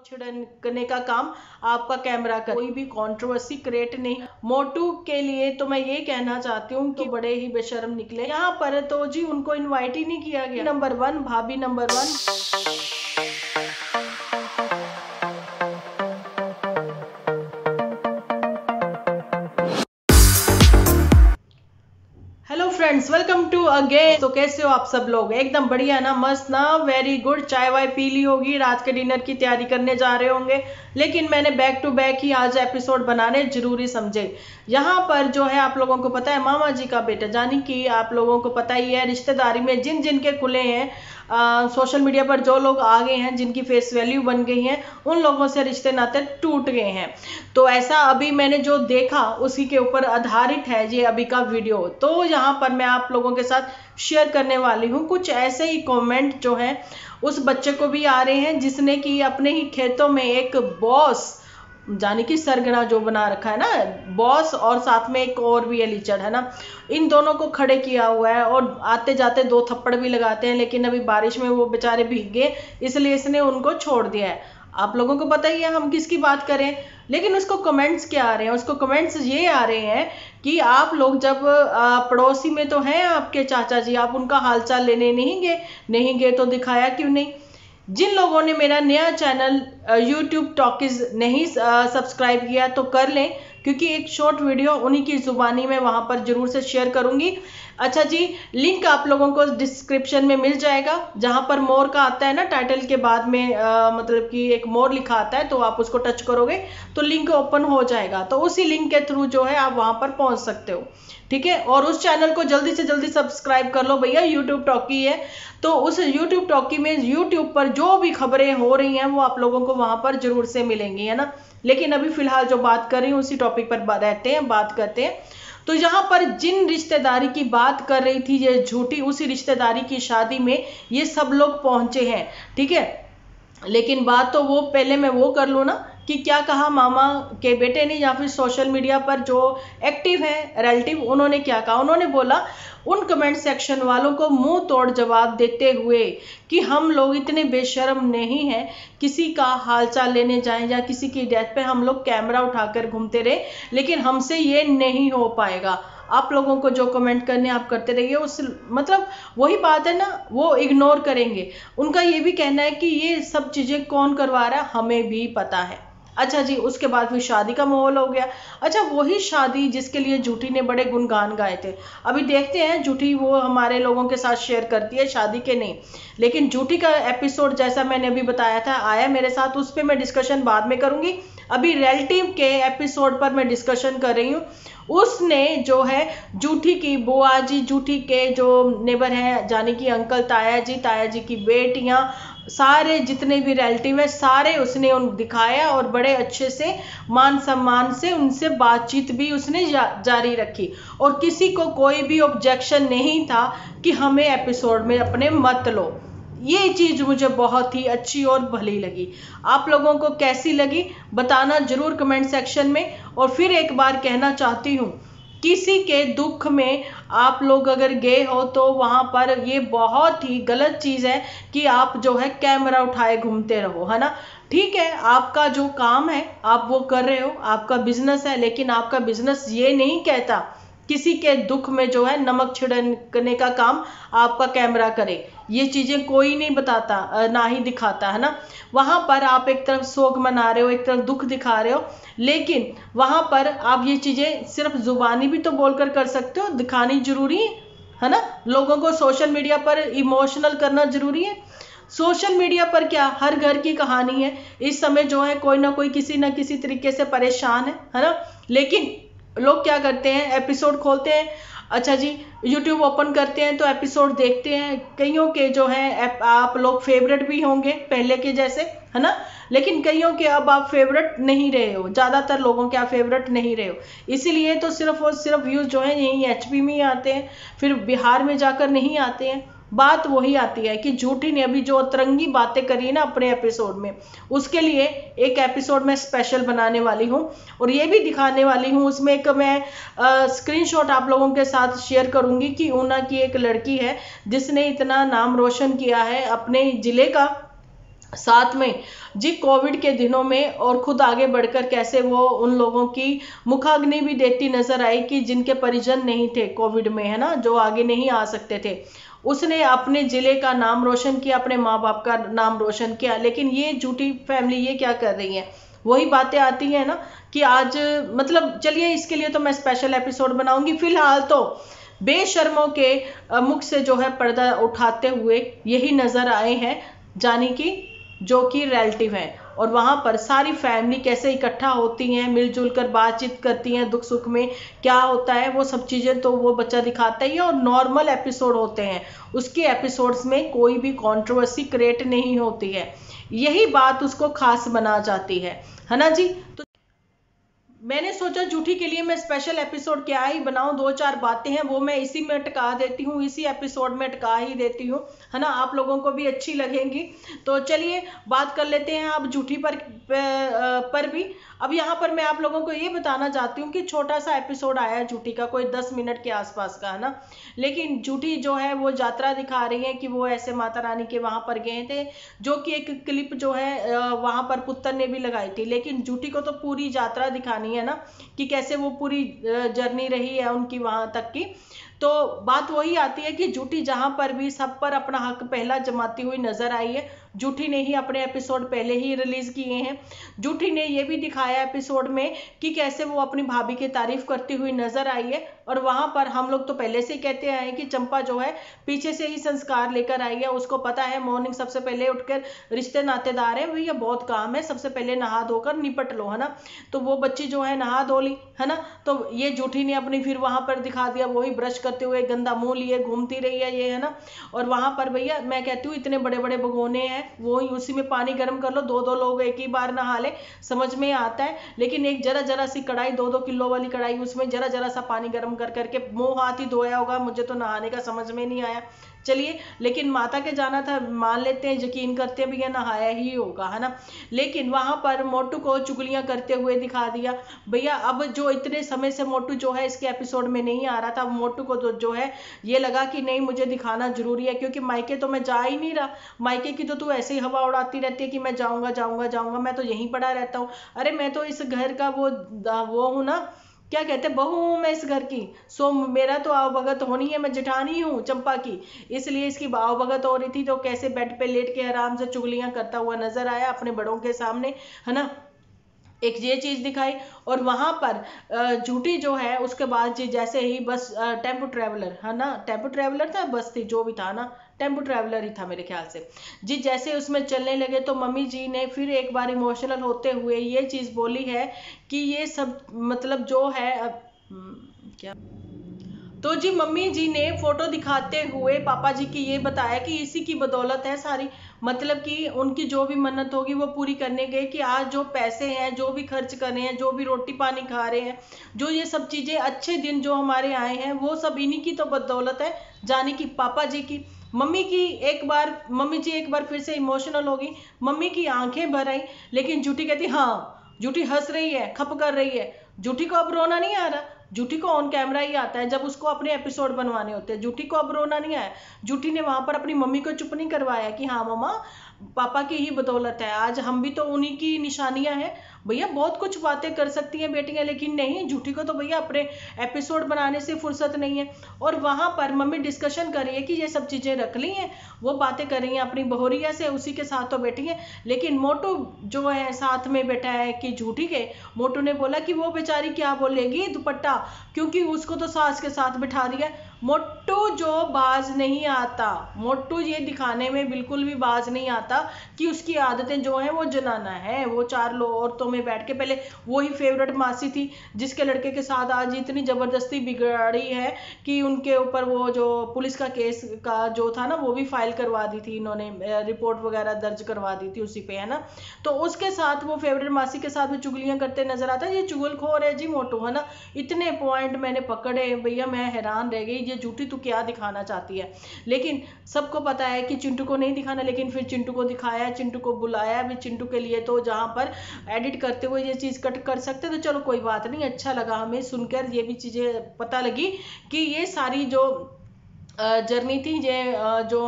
छिड़कने का काम आपका कैमरा करे। कोई भी कंट्रोवर्सी क्रिएट नहीं। मोटू के लिए तो मैं ये कहना चाहती हूँ कि बड़े ही बेशर्म निकले। यहाँ पर तो जी उनको इनवाइट ही नहीं किया गया। नंबर 1 भाभी number 1। Hello friends, welcome to again. तो कैसे हो आप सब लोग? एकदम बढ़िया ना, मस्त ना, वेरी गुड। चाय वाय पी ली होगी, रात के डिनर की तैयारी करने जा रहे होंगे। लेकिन मैंने बैक टू बैक ही आज एपिसोड बनाने जरूरी समझे। यहाँ पर जो है आप लोगों को पता है, मामा जी का बेटा, यानी कि आप लोगों को पता ही है रिश्तेदारी में जिन जिन के खुले हैं, सोशल मीडिया पर जो लोग आ गए हैं, जिनकी फेस वैल्यू बन गई है, उन लोगों से रिश्ते नाते टूट गए हैं। तो ऐसा अभी मैंने जो देखा उसी के ऊपर आधारित है ये अभी का वीडियो। तो यहाँ पर मैं आप लोगों के साथ शेयर करने वाली हूँ कुछ ऐसे ही कमेंट जो हैं उस बच्चे को भी आ रहे हैं जिसने कि अपने ही खेतों में एक बॉस, यानी कि सरगना जो बना रखा है ना, बॉस और साथ में एक और भी है लीचड़, है ना, इन दोनों को खड़े किया हुआ है और आते जाते 2 थप्पड़ भी लगाते हैं। लेकिन अभी बारिश में वो बेचारे भीग गए, इसलिए इसने उनको छोड़ दिया है। आप लोगों को पता ही है हम किसकी बात करें। लेकिन उसको कमेंट्स क्या आ रहे हैं? उसको कमेंट्स ये आ रहे हैं कि आप लोग जब पड़ोसी में तो हैं आपके चाचा जी, आप उनका हालचाल लेने नहीं गए तो दिखाया क्यों नहीं? जिन लोगों ने मेरा नया चैनल यूट्यूब टॉकीज नहीं सब्सक्राइब किया तो कर लें, क्योंकि एक शॉर्ट वीडियो उन्हीं की जुबानी में वहां पर जरूर से शेयर करूंगी। अच्छा जी, लिंक आप लोगों को डिस्क्रिप्शन में मिल जाएगा, जहां पर मोर का आता है ना टाइटल के बाद में, मतलब कि एक मोर लिखा आता है, तो आप उसको टच करोगे तो लिंक ओपन हो जाएगा। तो उसी लिंक के थ्रू जो है आप वहां पर पहुंच सकते हो, ठीक है। और उस चैनल को जल्दी से जल्दी सब्सक्राइब कर लो भैया, यूट्यूब टॉकी है। तो उस यूट्यूब टॉकी में यूट्यूब पर जो भी खबरें हो रही हैं वो आप लोगों को वहां पर जरूर से मिलेंगी, है ना। लेकिन अभी फिलहाल जो बात कर रही हूँ उसी टॉपिक पर बात करते हैं। तो यहाँ पर जिन रिश्तेदारी की बात कर रही थी ये झूठी, उसी रिश्तेदारी की शादी में ये सब लोग पहुंचे हैं, ठीक है। लेकिन बात तो वो पहले मैं वो कर लूँ ना कि क्या कहा मामा के बेटे ने, या फिर सोशल मीडिया पर जो एक्टिव है रिलेटिव, उन्होंने क्या कहा? उन्होंने बोला उन कमेंट सेक्शन वालों को मुंह तोड़ जवाब देते हुए कि हम लोग इतने बेशर्म नहीं हैं किसी का हालचाल लेने जाएं या किसी की डेथ पे हम लोग कैमरा उठाकर घूमते रहे, लेकिन हमसे ये नहीं हो पाएगा। आप लोगों को जो कमेंट करने आप करते रहिए, उस मतलब वही बात है ना, वो इग्नोर करेंगे। उनका ये भी कहना है कि ये सब चीजें कौन करवा रहा है, हमें भी पता है। अच्छा जी, उसके बाद फिर शादी का माहौल हो गया। अच्छा, वही शादी जिसके लिए झूठी ने बड़े गुणगान गाए थे, अभी देखते हैं झूठी वो हमारे लोगों के साथ शेयर करती है शादी के नहीं। लेकिन झूठी का एपिसोड जैसा मैंने अभी बताया था आया मेरे साथ, उस पर मैं डिस्कशन बाद में करूंगी। अभी रिलेटिव के एपिसोड पर मैं डिस्कशन कर रही हूँ। उसने जो है जूठी की बुआ जी, जूठी के जो नेबर हैं, जाने की अंकल, ताया जी की बेटियां, सारे जितने भी रिलेटिव है सारे उसने उन दिखाया और बड़े अच्छे से मान सम्मान से उनसे बातचीत भी उसने जारी रखी। और किसी को कोई भी ऑब्जेक्शन नहीं था कि हमें एपिसोड में अपने मत लो। ये चीज मुझे बहुत ही अच्छी और भली लगी। आप लोगों को कैसी लगी बताना जरूर कमेंट सेक्शन में। और फिर एक बार कहना चाहती हूँ, किसी के दुख में आप लोग अगर गए हो तो वहां पर ये बहुत ही गलत चीज है कि आप जो है कैमरा उठाए घूमते रहो, है ना। ठीक है, आपका जो काम है आप वो कर रहे हो, आपका बिजनेस है, लेकिन आपका बिजनेस ये नहीं कहता किसी के दुख में जो है नमक छिड़कने का काम आपका कैमरा करे। ये चीजें कोई नहीं बताता, ना ही दिखाता, है ना। वहां पर आप एक तरफ शोक मना रहे हो, एक तरफ दुख दिखा रहे हो, लेकिन वहां पर आप ये चीजें सिर्फ जुबानी भी तो बोलकर कर सकते हो, दिखानी जरूरी है ना। लोगों को सोशल मीडिया पर इमोशनल करना जरूरी है। सोशल मीडिया पर क्या हर घर की कहानी है, इस समय जो है कोई ना कोई किसी ना किसी तरीके से परेशान है ना। लेकिन लोग क्या करते हैं, एपिसोड खोलते हैं, अच्छा जी यूट्यूब ओपन करते हैं तो एपिसोड देखते हैं। कईयों के जो है आप लोग फेवरेट भी होंगे पहले के जैसे, है ना। लेकिन कईयों के अब आप फेवरेट नहीं रहे हो, ज्यादातर लोगों के आप फेवरेट नहीं रहे हो। इसीलिए तो सिर्फ और सिर्फ व्यूज जो है यही एचपी में ही आते हैं, फिर बिहार में जाकर नहीं आते हैं। बात वही आती है कि झूठी ने अभी जो अतरंगी बातें करी ना अपने एपिसोड में, उसके लिए एक एपिसोड में स्पेशल बनाने वाली हूँ और ये भी दिखाने वाली हूँ। उसमें एक मैं स्क्रीनशॉट आप लोगों के साथ शेयर करूंगी कि ऊना की एक लड़की है जिसने इतना नाम रोशन किया है अपने जिले का, साथ में जी कोविड के दिनों में और खुद आगे बढ़कर कैसे वो उन लोगों की मुखाग्नि भी देती नजर आई कि जिनके परिजन नहीं थे कोविड में, है ना, जो आगे नहीं आ सकते थे। उसने अपने जिले का नाम रोशन किया, अपने माँ बाप का नाम रोशन किया। लेकिन ये झूठी फैमिली ये क्या कर रही है, वही बातें आती है ना कि आज मतलब चलिए इसके लिए तो मैं स्पेशल एपिसोड बनाऊंगी। फिलहाल तो बेशर्मों के मुख से जो है पर्दा उठाते हुए यही नजर आए हैं, जानी कि जो कि रिलेटिव हैं, और वहां पर सारी फैमिली कैसे इकट्ठा होती हैं, मिलजुल कर बातचीत करती हैं, दुख सुख में क्या होता है वो सब चीजें तो वो बच्चा दिखाता ही है। और नॉर्मल एपिसोड होते हैं, उसके एपिसोड्स में कोई भी कंट्रोवर्सी क्रिएट नहीं होती है, यही बात उसको खास बना जाती है ना जी। तो मैंने सोचा जूठी के लिए मैं स्पेशल एपिसोड क्या ही बनाऊं, दो चार बातें हैं वो मैं इसी में अटका देती हूँ, इसी एपिसोड में अटका ही देती हूँ, है ना, आप लोगों को भी अच्छी लगेंगी। तो चलिए बात कर लेते हैं अब जूठी पर भी। अब यहाँ पर मैं आप लोगों को ये बताना चाहती हूँ कि छोटा सा एपिसोड आया है जूठी का, कोई 10 मिनट के आसपास का, है ना। लेकिन जूठी जो है वो यात्रा दिखा रही है कि वो ऐसे माता रानी के वहां पर गए थे, जो कि एक क्लिप जो है वहां पर पुत्र ने भी लगाई थी। लेकिन जूठी को तो पूरी यात्रा दिखानी है ना कि कैसे वो पूरी जर्नी रही है उनकी वहां तक की। तो बात वही आती है कि जूठी जहां पर भी सब पर अपना हक पहला जमाती हुई नजर आई है। जूठी ने ही अपने एपिसोड पहले ही रिलीज किए हैं। जूठी ने ये भी दिखाया एपिसोड में कि कैसे वो अपनी भाभी की तारीफ करती हुई नजर आई है। और वहां पर हम लोग तो पहले से ही कहते आए कि चंपा जो है पीछे से ही संस्कार लेकर आई है, उसको पता है मॉर्निंग सबसे पहले उठकर रिश्ते नातेदार है भैया, बहुत काम है, सबसे पहले नहा धोकर निपट लो, है ना। तो वो बच्ची जो है नहा धो ली, है ना। तो ये जूठी ने अपनी फिर वहां पर दिखा दिया, वही ब्रश करते हुए गंदा मुंह लिए घूमती रही है ये, है ना। और वहां पर भैया मैं कहती हूँ इतने बड़े बड़े भगोने हैं, वो ही उसी में पानी गर्म कर लो, दो दो लोग एक ही बार नहा ले, समझ में आता है। लेकिन एक जरा जरा सी कढ़ाई, 2-2 किलो वाली कढ़ाई, उसमें जरा जरा सा पानी गर्म कर करके मुंह हाथ ही धोया होगा, मुझे तो नहाने का समझ में नहीं आया। चलिए, लेकिन माता के जाना था, मान लेते हैं, यकीन करते हैं भैया नहाया ही होगा, है ना। लेकिन वहां पर मोटू को चुगलियां करते हुए दिखा दिया भैया। अब जो इतने समय से मोटू जो है इसके एपिसोड में नहीं आ रहा था, मोटू को तो जो है ये लगा कि नहीं मुझे दिखाना जरूरी है, क्योंकि मायके तो मैं जा ही नहीं रहा, मायके की तो तू ऐसे ही हवा उड़ाती रहती है कि मैं जाऊंगा जाऊंगा जाऊंगा, मैं तो यहीं पड़ा रहता हूँ। अरे मैं तो इस घर का वो हूं ना, क्या कहते हैं, बहू हूं मैं इस घर की। सो मेरा तो आवभगत होनी है, मैं जेठानी हूँ चंपा की, इसलिए इसकी आवभगत हो रही थी। तो कैसे बेड पे लेट के आराम से चुगलियां करता हुआ नजर आया अपने बड़ों के सामने, है ना। एक ये चीज दिखाई। और वहां पर झूठी जो है उसके बाद जी जैसे ही बस टेम्पो ट्रेवलर, है ना, टेम्पो ट्रेवलर था, बस थी जो भी था ना, टेम्पो ट्रेवलर ही था मेरे ख्याल से जी। जैसे उसमें चलने लगे तो मम्मी जी ने फिर एक बार इमोशनल होते हुए ये चीज बोली है कि ये सब मतलब जो है क्या, तो जी मम्मी जी ने फोटो दिखाते हुए पापा जी की ये बताया कि इसी की बदौलत है सारी, मतलब कि उनकी जो भी मन्नत होगी वो पूरी करने गए, कि आज जो पैसे हैं जो भी खर्च कर रहे हैं, जो भी रोटी पानी खा रहे हैं, जो ये सब चीजें अच्छे दिन जो हमारे आए हैं, वो सब इन्हीं की तो बदौलत है, जाने की पापा जी की। मम्मी जी एक बार फिर से इमोशनल होगी, मम्मी की आंखें भर आई। लेकिन जूठी कहती हाँ, जूठी हंस रही है, खप कर रही है। जूठी को अब रोना नहीं आ रहा, जूठी को ऑन कैमरा ही आता है जब उसको अपने एपिसोड बनवाने होते हैं, जूठी को अब रोना नहीं आया। जूठी ने वहां पर अपनी मम्मी को चुप नहीं करवाया कि हाँ मम्मा पापा की ही बदौलत है, आज हम भी तो उन्हीं की निशानियां हैं। भैया बहुत कुछ बातें कर सकती हैं बेटियां, लेकिन नहीं, जूठी को तो भैया अपने एपिसोड बनाने से फुर्सत नहीं है। और वहां पर मम्मी डिस्कशन कर रही है कि ये सब चीजें रख ली हैं, वो बातें कर रही हैं अपनी बहुरिया से, उसी के साथ तो बैठी है। लेकिन मोटू जो है साथ में बैठा है कि जूठी के, मोटू ने बोला कि वो बेचारी क्या बोलेगी दुपट्टा, क्योंकि उसको तो सास के साथ बिठा दिया। मोटू जो बाज नहीं आता, मोटू ये दिखाने में बिल्कुल भी बाज नहीं आता कि उसकी आदतें जो हैं वो जलाना है। वो चार लोग औरतों में बैठ के, पहले वही फेवरेट मासी थी जिसके लड़के के साथ आज इतनी जबरदस्ती बिगाड़ी है कि उनके ऊपर वो जो पुलिस का केस का जो था ना वो भी फाइल करवा दी थी इन्होंने, रिपोर्ट वगैरह दर्ज करवा दी थी उसी पे, है ना। तो उसके साथ वो फेवरेट मासी के साथ भी चुगलियां करते नजर आता है। ये चुगलखोर है जी मोटू, है ना। इतने पॉइंट मैंने पकड़े भैया, मैं हैरान रह गई, ये झूठी तू क्या दिखाना चाहती है। लेकिन सबको पता है कि चिंटू को नहीं दिखाना, लेकिन फिर चिंटू को दिखाया, चिंटू को बुलाया भी, चिंटू के लिए तो जहां पर एडिट करते हुए ये चीज कट कर सकते तो चलो कोई बात नहीं, अच्छा लगा हमें सुनकर, ये भी चीजें पता लगी कि ये सारी जो जर्नी थी। ये जो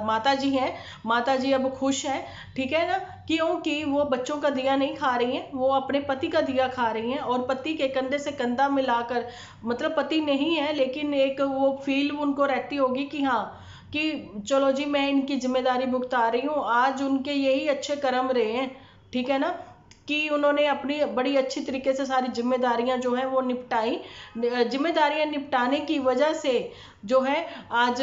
माता जी हैं, माता जी अब खुश हैं, ठीक है ना, क्योंकि वो बच्चों का दिया नहीं खा रही हैं, वो अपने पति का दिया खा रही हैं, और पति के कंधे से कंधा मिलाकर, मतलब पति नहीं है लेकिन एक वो फील उनको रहती होगी कि हाँ, कि चलो जी मैं इनकी जिम्मेदारी भुगता रही हूँ। आज उनके यही अच्छे कर्म रहे हैं, ठीक है ना, कि उन्होंने अपनी बड़ी अच्छी तरीके से सारी जिम्मेदारियां जो है वो निपटाई। जिम्मेदारियां निपटाने की वजह से जो है आज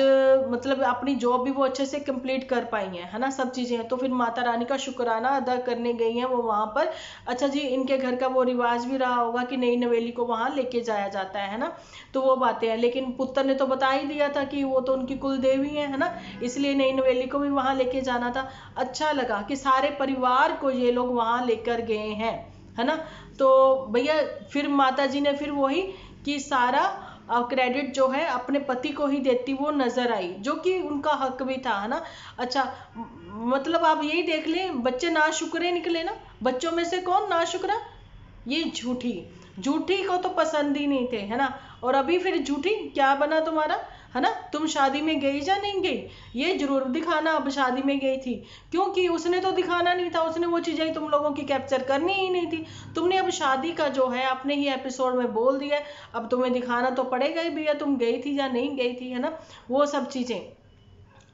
मतलब अपनी जॉब भी वो अच्छे से कंप्लीट कर पाई हैं, है ना, सब चीजें। तो फिर माता रानी का शुक्राना अदा करने गई हैं वो वहां पर। अच्छा जी, इनके घर का वो रिवाज भी रहा होगा कि नई नवेली को वहां लेके जाया जाता है ना, तो वो बातें हैं। लेकिन पुत्र ने तो बता ही दिया था कि वो तो उनकी कुल देवी है ना, इसलिए नई नवेली को भी वहां लेके जाना था। अच्छा लगा कि सारे परिवार को ये लोग वहां लेकर गए हैं, है ना। तो भैया फिर माता जी ने फिर वही कि सारा क्रेडिट जो है अपने पति को ही देती वो नजर आई, जो कि उनका हक भी था, है ना। अच्छा, मतलब आप यही देख लें, बच्चे ना शुक्रे निकले ना, बच्चों में से कौन ना शुक्रा, ये झूठी, झूठी को तो पसंद ही नहीं थे, है ना। और अभी फिर झूठी क्या बना तुम्हारा, है ना, तुम शादी में गई या नहीं गई, ये जरूर दिखाना अब शादी में गई थी, क्योंकि उसने तो दिखाना नहीं था, उसने वो चीजें तुम लोगों की कैप्चर करनी ही नहीं थी। तुमने अब शादी का जो है अपने ही एपिसोड में बोल दिया, अब तुम्हें दिखाना तो पड़ेगा ही भैया, तुम गई थी या नहीं गई थी, है ना, वो सब चीजें।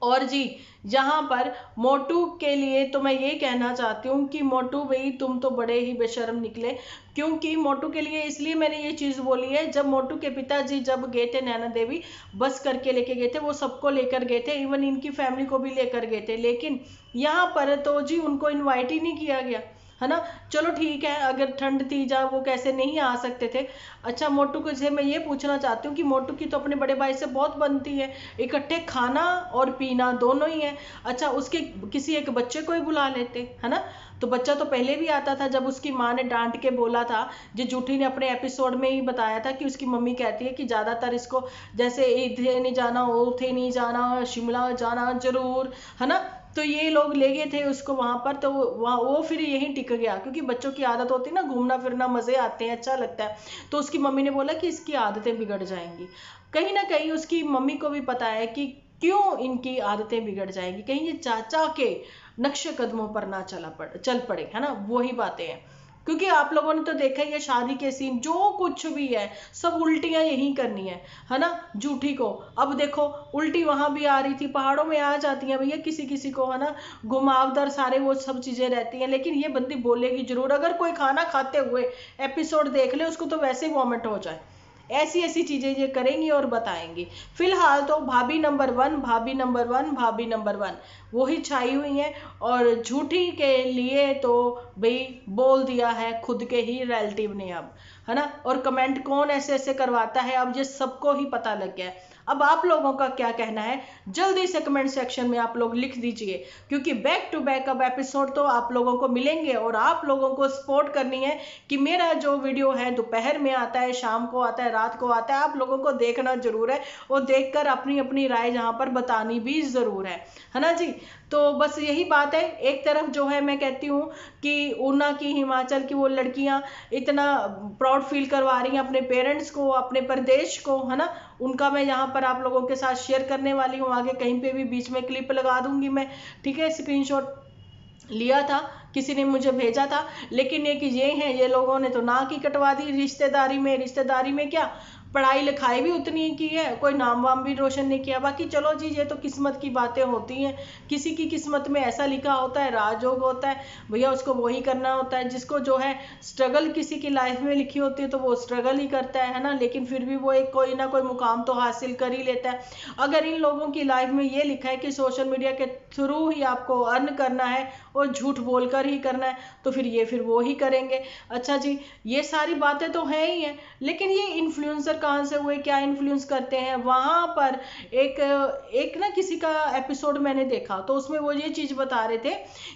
और जी, यहाँ पर मोटू के लिए तो मैं ये कहना चाहती हूँ कि मोटू भाई तुम तो बड़े ही बेशर्म निकले। क्योंकि मोटू के लिए इसलिए मैंने ये चीज बोली है, जब मोटू के पिताजी जब गए थे नैना देवी, बस करके लेके गए थे, वो सबको लेकर गए थे, इवन इनकी फैमिली को भी लेकर गए थे, लेकिन यहाँ पर तो जी उनको इनवाइट ही नहीं किया गया, है ना। चलो ठीक है, अगर ठंड थी जा वो कैसे नहीं आ सकते थे। अच्छा, मोटू को से मैं ये पूछना चाहती हूँ कि मोटू की तो अपने बड़े भाई से बहुत बनती है, इकट्ठे खाना और पीना दोनों ही है। अच्छा, उसके किसी एक बच्चे को ही बुला लेते, है ना, तो बच्चा तो पहले भी आता था, जब उसकी माँ ने डांट के बोला था, जो जूठी ने अपने एपिसोड में ही बताया था कि उसकी मम्मी कहती है कि ज्यादातर इसको जैसे इधे नहीं जाना उथे नहीं जाना शिमला जाना जरूर, है ना, तो ये लोग ले गए थे उसको वहां पर, तो वहाँ वो फिर यहीं टिक गया, क्योंकि बच्चों की आदत होती है ना घूमना फिरना, मजे आते हैं, अच्छा लगता है। तो उसकी मम्मी ने बोला कि इसकी आदतें बिगड़ जाएंगी, कहीं ना कहीं उसकी मम्मी को भी पता है कि क्यों इनकी आदतें बिगड़ जाएंगी, कहीं ये चाचा के नक्शे कदमों पर ना चल पड़े, है ना, वही बातें हैं। क्योंकि आप लोगों ने तो देखा ही है शादी के सीन, जो कुछ भी है सब उल्टियां यही करनी है ना, झूठी को। अब देखो उल्टी वहां भी आ रही थी, पहाड़ों में आ जाती है भैया किसी किसी को, है ना, घुमावदार सारे वो सब चीजें रहती हैं, लेकिन ये बंदी बोलेगी जरूर। अगर कोई खाना खाते हुए एपिसोड देख ले, उसको तो वैसे ही वॉमिट हो जाए, ऐसी ऐसी चीजें ये करेंगी और बताएंगी। फिलहाल तो भाभी नंबर वन, भाभी नंबर वन, भाभी नंबर वन वही छाई हुई है। और झूठी के लिए तो भाई बोल दिया है खुद के ही रिलेटिव ने अब, है ना। और कमेंट कौन ऐसे ऐसे करवाता है अब ये सबको ही पता लग गया है। अब आप लोगों का क्या कहना है, जल्दी से कमेंट सेक्शन में आप लोग लिख दीजिए, क्योंकि बैक टू बैक अब एपिसोड तो आप लोगों को मिलेंगे, और आप लोगों को सपोर्ट करनी है कि मेरा जो वीडियो है दोपहर में आता है, शाम को आता है, रात को आता है, आप लोगों को देखना जरूर है, और देखकर अपनी अपनी राय जहां पर बतानी भी जरूर है ना जी। तो बस यही बात है, एक तरफ जो है मैं कहती हूँ कि ऊना की, हिमाचल की वो लड़कियां इतना प्राउड फील करवा रही हैं अपने पेरेंट्स को, अपने प्रदेश को, है ना, उनका मैं यहाँ पर आप लोगों के साथ शेयर करने वाली हूँ। आगे कहीं पे भी बीच में क्लिप लगा दूंगी मैं, ठीक है, स्क्रीनशॉट लिया था, किसी ने मुझे भेजा था, लेकिन ये हैं, ये लोगों ने तो नाक ही कटवा दी रिश्तेदारी में। रिश्तेदारी में क्या, पढ़ाई लिखाई भी उतनी ही की है, कोई नाम वाम भी रोशन नहीं किया। बाकी चलो जी, ये तो किस्मत की बातें होती हैं, किसी की किस्मत में ऐसा लिखा होता है, राजयोग होता है भैया, उसको वही करना होता है। जिसको जो है स्ट्रगल किसी की लाइफ में लिखी होती है तो वो स्ट्रगल ही करता है ना, लेकिन फिर भी वो एक कोई ना कोई मुकाम तो हासिल कर ही लेता है। अगर इन लोगों की लाइफ में ये लिखा है कि सोशल मीडिया के थ्रू ही आपको अर्न करना है और झूठ बोलकर ही करना है, तो फिर वो ही करेंगे। अच्छा जी, ये सारी बातें तो है ही है, लेकिन ये इन्फ्लुएंसर कहाँ से हुए, क्या इन्फ्लुएंस करते हैं। वहां पर एक ना किसी का एपिसोड मैंने देखा, तो उसमें वो ये चीज बता रहे थे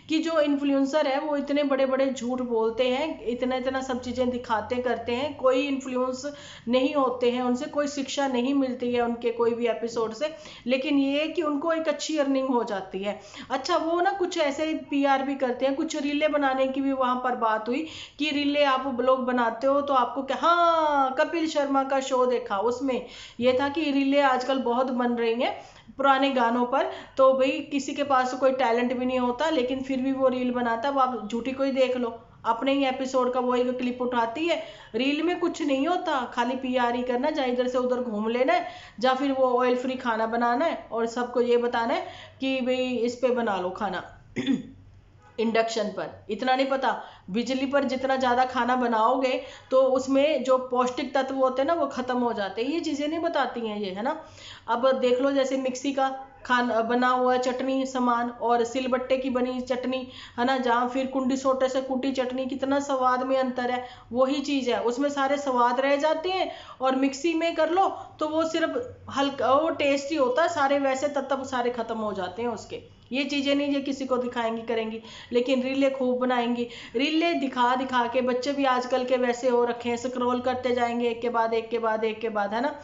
कि जो इन्फ्लुएंसर है वो इतने बड़े बड़े झूठ बोलते हैं, इतना इतना सब चीजें दिखाते करते हैं, कोई इन्फ्लुएंस नहीं होते हैं, उनसे कोई शिक्षा नहीं मिलती है उनके कोई भी एपिसोड से, लेकिन ये कि उनको एक अच्छी अर्निंग हो जाती है। अच्छा, वो ना कुछ ऐसे पीआर भी करते हैं, कुछ रीले बनाने की भी वहां पर बात हुई कि रीले आप ब्लॉग बनाते हो तो आपको क्या, हाँ, कपिल शर्मा का शो देखा, उसमें ये था कि रीलें आजकल बहुत बन रही हैं पुराने गानों पर। तो भाई किसी के पास कोई टैलेंट भी नहीं होता लेकिन फिर भी वो रील बनाता है। वो आप झूठी को ही देख लो, अपने ही एपिसोड का वो एक क्लिप उठाती है। रील में कुछ नहीं होता, खाली पीआर ही करना, जहाँ इधर से उधर घूम लेना है, या फिर वो ऑयल फ्री खाना बनाना है और सबको ये बताना है कि भाई इस पे बना लो खाना इंडक्शन पर। इतना नहीं पता बिजली पर जितना ज्यादा खाना बनाओगे तो उसमें जो पौष्टिक तत्व होते हैं ना वो खत्म हो जाते हैं। ये चीजें नहीं बताती हैं ये, है ना। अब देख लो जैसे मिक्सी का खाना बना हुआ चटनी सामान और सिलबट्टे की बनी चटनी, है ना, जहाँ फिर कुंडी सोटे से कुटी चटनी, कितना स्वाद में अंतर है। वही चीज है, उसमें सारे स्वाद रह जाते हैं और मिक्सी में कर लो तो वो सिर्फ हल्का वो टेस्टी होता है, सारे वैसे तत्व सारे खत्म हो जाते हैं उसके। ये चीजें नहीं ये किसी को दिखाएंगी करेंगी, लेकिन रीलें खूब बनाएंगी। रीलें दिखा दिखा के बच्चे भी आजकल के वैसे हो रखे हैं, स्क्रॉल करते जाएंगे एक के बाद एक के बाद एक के बाद, है ना।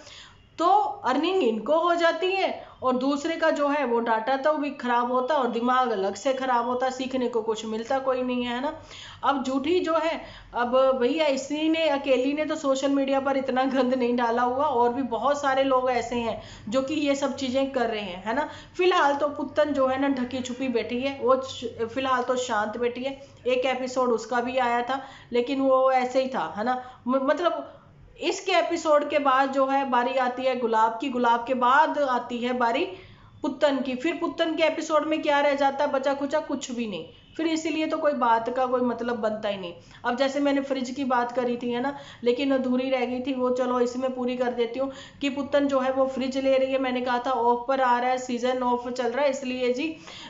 तो अर्निंग इनको हो जाती है और दूसरे का जो है वो डाटा तो भी खराब होता और दिमाग अलग से खराब होता, सीखने को कुछ मिलता कोई नहीं है ना। अब झूठी जो है, अब भैया इसी ने अकेली ने तो सोशल मीडिया पर इतना गंद नहीं डाला हुआ, और भी बहुत सारे लोग ऐसे हैं जो कि ये सब चीजें कर रहे हैं, है ना। फिलहाल तो पुत्तन जो है ना ढकी छुपी बैठी है, वो फिलहाल तो शांत बैठी है। एक एपिसोड उसका भी आया था लेकिन वो ऐसे ही था, है ना। मतलब इसके एपिसोड के बाद जो है बारी आती है गुलाब की, गुलाब के बाद आती है बारी पुत्तन की। फिर पुत्तन के एपिसोड में क्या रह जाता है, बचा खुचा कुछ भी नहीं। फिर इसीलिए तो कोई बात का कोई मतलब बनता ही नहीं। अब जैसे मैंने फ्रिज की बात करी थी, है ना, लेकिन अधूरी रह गई थी वो, चलो इसमें पूरी कर देती हूँ कि पुत्तन जो है वो फ्रिज ले रही है। मैंने कहा था ऑफ पर आ रहा है, सीजन ऑफ चल रहा है, इसलिए जी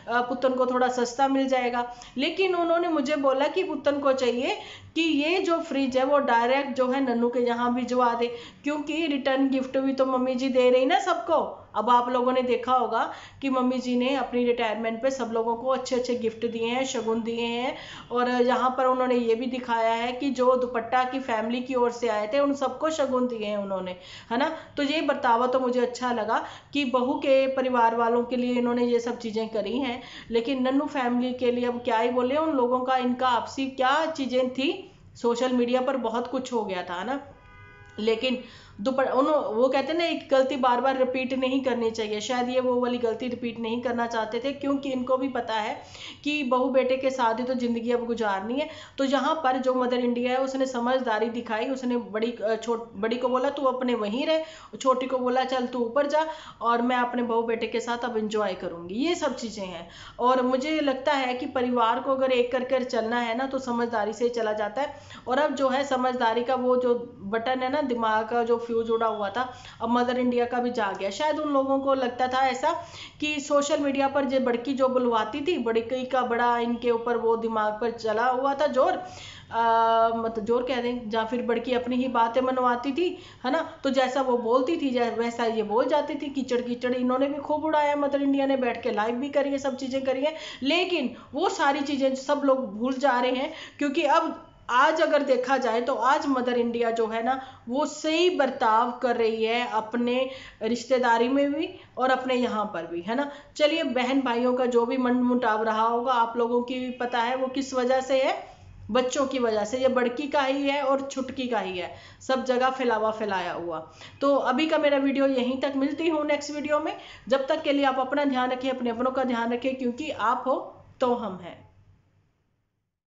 पुत्तन को थोड़ा सस्ता मिल जाएगा। लेकिन उन्होंने मुझे बोला कि पुत्तन को चाहिए कि ये जो फ्रिज है वो डायरेक्ट जो है नन्नू के यहाँ भिजवा दे, क्योंकि रिटर्न गिफ्ट भी तो मम्मी जी दे रही ना सबको। अब आप लोगों ने देखा होगा कि मम्मी जी ने अपनी रिटायरमेंट पे सब लोगों को अच्छे अच्छे गिफ्ट दिए हैं, शगुन दिए हैं, और यहाँ पर उन्होंने ये भी दिखाया है कि जो दुपट्टा की फैमिली की ओर से आए थे उन सबको शगुन दिए हैं उन्होंने, है ना। तो ये बर्तावा तो मुझे अच्छा लगा कि बहू के परिवार वालों के लिए इन्होंने ये सब चीजें करी हैं, लेकिन नन्नू फैमिली के लिए अब क्या ही बोले। उन लोगों का इनका आपसी क्या चीजें थी, सोशल मीडिया पर बहुत कुछ हो गया था ना। लेकिन वो कहते हैं ना एक गलती बार बार रिपीट नहीं करनी चाहिए, शायद ये वो वाली गलती रिपीट नहीं करना चाहते थे, क्योंकि इनको भी पता है कि बहू बेटे के साथ ही तो जिंदगी अब गुजारनी है। तो यहाँ पर जो मदर इंडिया है उसने समझदारी दिखाई, उसने बड़ी को बोला तू अपने वहीं रहे, छोटी को बोला चल तू ऊपर जा और मैं अपने बहू बेटे के साथ अब इंजॉय करूंगी। ये सब चीजें हैं, और मुझे लगता है कि परिवार को अगर एक कर चलना है ना तो समझदारी से चला जाता है। और अब जो है समझदारी का वो जो बटन है ना, दिमाग का जो फ्यूज उड़ा हुआ था, अब मदर इंडिया का भी जाग गया। शायद उन लोगों को लगता था ऐसा कि सोशल मीडिया पर जो बड़की जो बुलवाती थी, बड़की का बड़ा इनके ऊपर वो दिमाग पर चला हुआ था जोर, मतलब जोर कह दें, या फिर बड़की अपनी ही बातें मनवाती थी, है ना। तो जैसा वो बोलती थी वैसा ये बोल जाती थी, कीचड़ कीचड़ इन्होंने भी खूब उड़ाया, मदर इंडिया ने बैठ के लाइव भी करी है, सब चीजें करी है। लेकिन वो सारी चीजें सब लोग भूल जा रहे हैं, क्योंकि अब आज अगर देखा जाए तो आज मदर इंडिया जो है ना वो सही बर्ताव कर रही है अपने रिश्तेदारी में भी और अपने यहाँ पर भी, है ना। चलिए बहन भाइयों का जो भी मन मुटाव रहा होगा, आप लोगों की भी पता है वो किस वजह से है, बच्चों की वजह से। ये बड़की का ही है और छुटकी का ही है, सब जगह फैलाया हुआ। तो अभी का मेरा वीडियो यहीं तक, मिलती हूँ नेक्स्ट वीडियो में। जब तक के लिए आप अपना ध्यान रखें, अपने अपनों का ध्यान रखें, क्योंकि आप हो तो हम हैं।